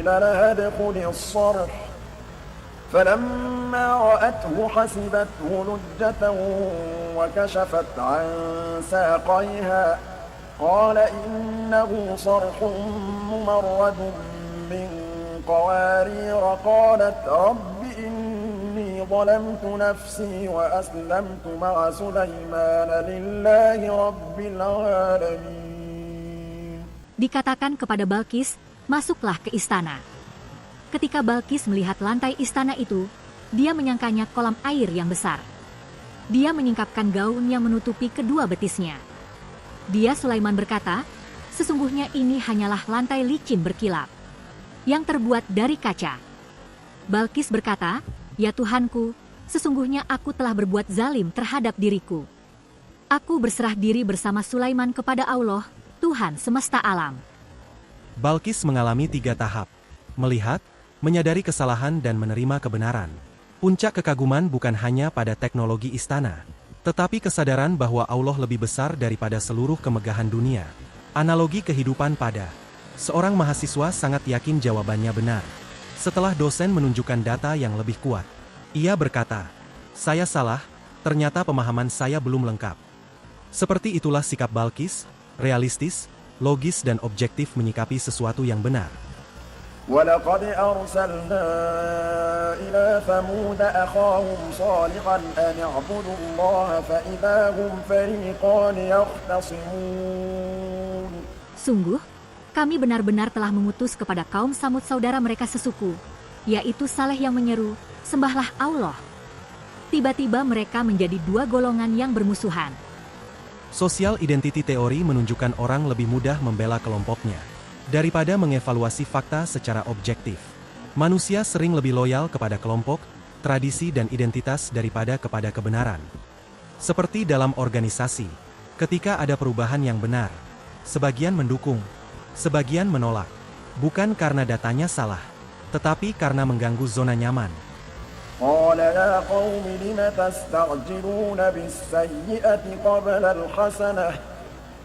قيل لها ادخل الصرح فلما رأته حسبته لجة وكشفت عن ساقيها قال إنه صرح ممرد من قوارير قالت رب إني ظلمت نفسي وأسلمت مع سليمان لله رب العالمين. Dikatakan kepada Balkis, masuklah ke istana. Ketika Balkis melihat lantai istana itu, dia menyangkanya kolam air yang besar. Dia menyingkapkan gaun yang menutupi kedua betisnya. Dia Sulaiman berkata, sesungguhnya ini hanyalah lantai licin berkilap, yang terbuat dari kaca. Balkis berkata, ya Tuhanku, sesungguhnya aku telah berbuat zalim terhadap diriku. Aku berserah diri bersama Sulaiman kepada Allah, Tuhan semesta alam. Balkis mengalami 3 tahap. Melihat, menyadari kesalahan dan menerima kebenaran. Puncak kekaguman bukan hanya pada teknologi istana, tetapi kesadaran bahwa Allah lebih besar daripada seluruh kemegahan dunia. Analogi kehidupan pada seorang mahasiswa sangat yakin jawabannya benar. Setelah dosen menunjukkan data yang lebih kuat, ia berkata, saya salah, ternyata pemahaman saya belum lengkap. Seperti itulah sikap Balkis, realistis, logis dan objektif menyikapi sesuatu yang benar. ولقد أرسلنا إلى ثمود أخاهم صالحا أن اعبدوا الله فإذا هم فريقان يختصمون. Sungguh, kami benar-benar telah mengutus kepada kaum Samud saudara mereka sesuku, yaitu Saleh yang menyeru, sembahlah Allah. Tiba-tiba mereka menjadi 2 golongan yang bermusuhan. Social identity theory menunjukkan orang lebih mudah membela kelompoknya daripada mengevaluasi fakta secara objektif. Manusia sering lebih loyal kepada kelompok, tradisi dan identitas daripada kepada kebenaran. Seperti dalam organisasi, ketika ada perubahan yang benar, sebagian mendukung, sebagian menolak, bukan karena datanya salah, tetapi karena mengganggu zona nyaman. قال يا قوم لم تستعجلون بالسيئة قبل الحسنة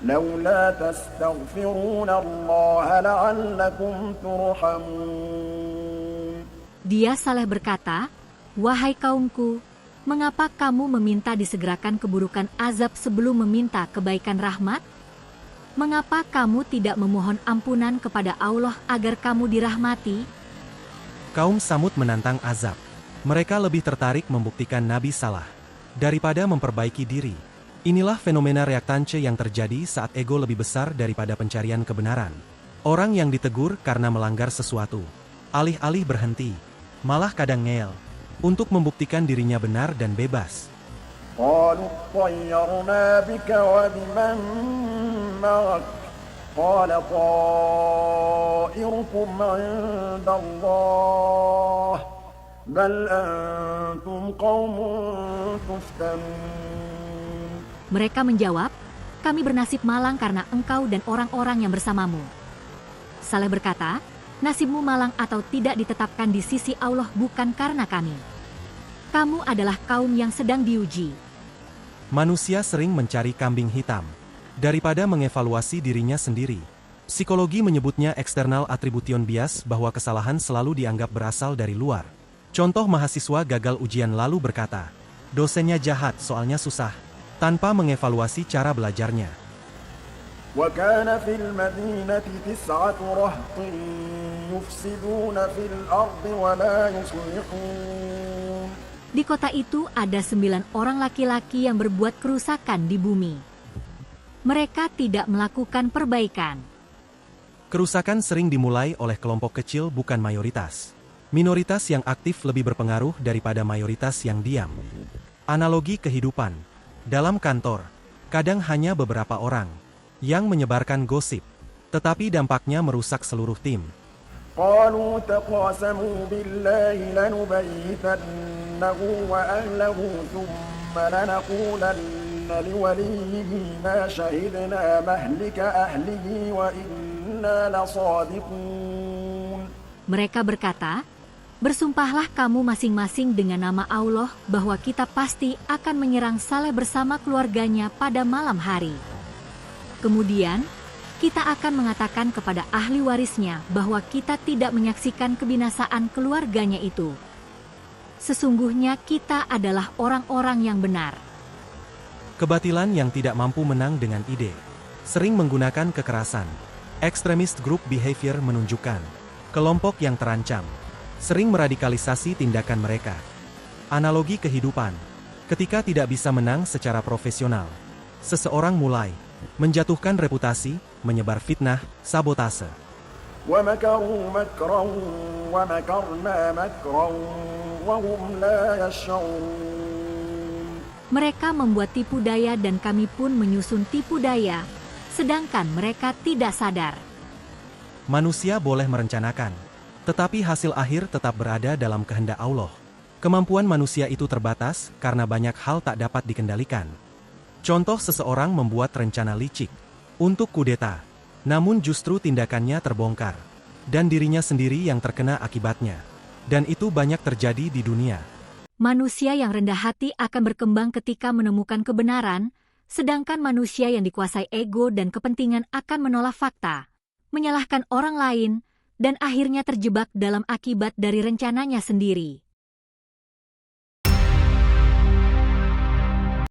لولا تستغفرون الله لعلكم ترحمون. Dia Saleh berkata, wahai kaumku, mengapa kamu meminta disegerakan keburukan azab sebelum meminta kebaikan rahmat? Mengapa kamu tidak memohon ampunan kepada Allah agar kamu dirahmati? Kaum Samud menantang azab. Mereka lebih tertarik membuktikan Nabi salah daripada memperbaiki diri. Inilah fenomena reaktance yang terjadi saat ego lebih besar daripada pencarian kebenaran. Orang yang ditegur karena melanggar sesuatu, alih-alih berhenti, malah kadang ngeyel, untuk membuktikan dirinya benar dan bebas. قالوا اطيرنا بك وبمن معك قال طائركم عند الله بل أنتم قوم تفتنون. Mereka menjawab, kami bernasib malang karena engkau dan orang-orang yang bersamamu. Saleh berkata, nasibmu malang atau tidak ditetapkan di sisi Allah bukan karena kami. Kamu adalah kaum yang sedang diuji. Manusia sering mencari kambing hitam daripada mengevaluasi dirinya sendiri. Psikologi menyebutnya external attribution bias, bahwa kesalahan selalu dianggap berasal dari luar. Contoh mahasiswa gagal ujian lalu berkata, dosennya jahat soalnya susah, tanpa mengevaluasi cara belajarnya. وكان في المدينة 9 رهط يفسدون في الأرض ولا يصلحون. Di kota itu ada 9 orang laki-laki yang berbuat kerusakan di bumi. Mereka tidak melakukan perbaikan. Kerusakan sering dimulai oleh kelompok kecil bukan mayoritas. Minoritas yang aktif lebih berpengaruh daripada mayoritas yang diam. Analogi kehidupan. Dalam kantor, kadang hanya beberapa orang yang menyebarkan gosip, tetapi dampaknya merusak seluruh tim. قالوا تقاسموا بالله لنبيتنه وأهله ثم لنقولن لوليه ما شهدنا مهلك أهله وإنا لصادقون. Mereka berkata, bersumpahlah kamu masing-masing dengan nama Allah bahwa kita pasti akan menyerang Saleh bersama keluarganya pada malam hari. Kemudian, kita akan mengatakan kepada ahli warisnya bahwa kita tidak menyaksikan kebinasaan keluarganya itu. Sesungguhnya kita adalah orang-orang yang benar. Kebatilan yang tidak mampu menang dengan ide, sering menggunakan kekerasan. Extremist group behavior menunjukkan kelompok yang terancam, sering meradikalisasi tindakan mereka. Analogi kehidupan, ketika tidak bisa menang secara profesional, seseorang mulai menjatuhkan reputasi, menyebar fitnah, sabotase. وَمَكَرُوا مَكْرًا وَمَكَرْنَا مَكْرًا وَهُمْ لَا يَشْعُرُونَ. Mereka membuat tipu daya dan kami pun menyusun tipu daya, sedangkan mereka tidak sadar. Manusia boleh merencanakan, tetapi hasil akhir tetap berada dalam kehendak Allah. Kemampuan manusia itu terbatas karena banyak hal tak dapat dikendalikan. Contoh, seseorang membuat rencana licik untuk kudeta, namun justru tindakannya terbongkar, dan dirinya sendiri yang terkena akibatnya. Dan itu banyak terjadi di dunia. Manusia yang rendah hati akan berkembang ketika menemukan kebenaran, sedangkan manusia yang dikuasai ego dan kepentingan akan menolak fakta, menyalahkan orang lain, dan akhirnya terjebak dalam akibat dari rencananya sendiri.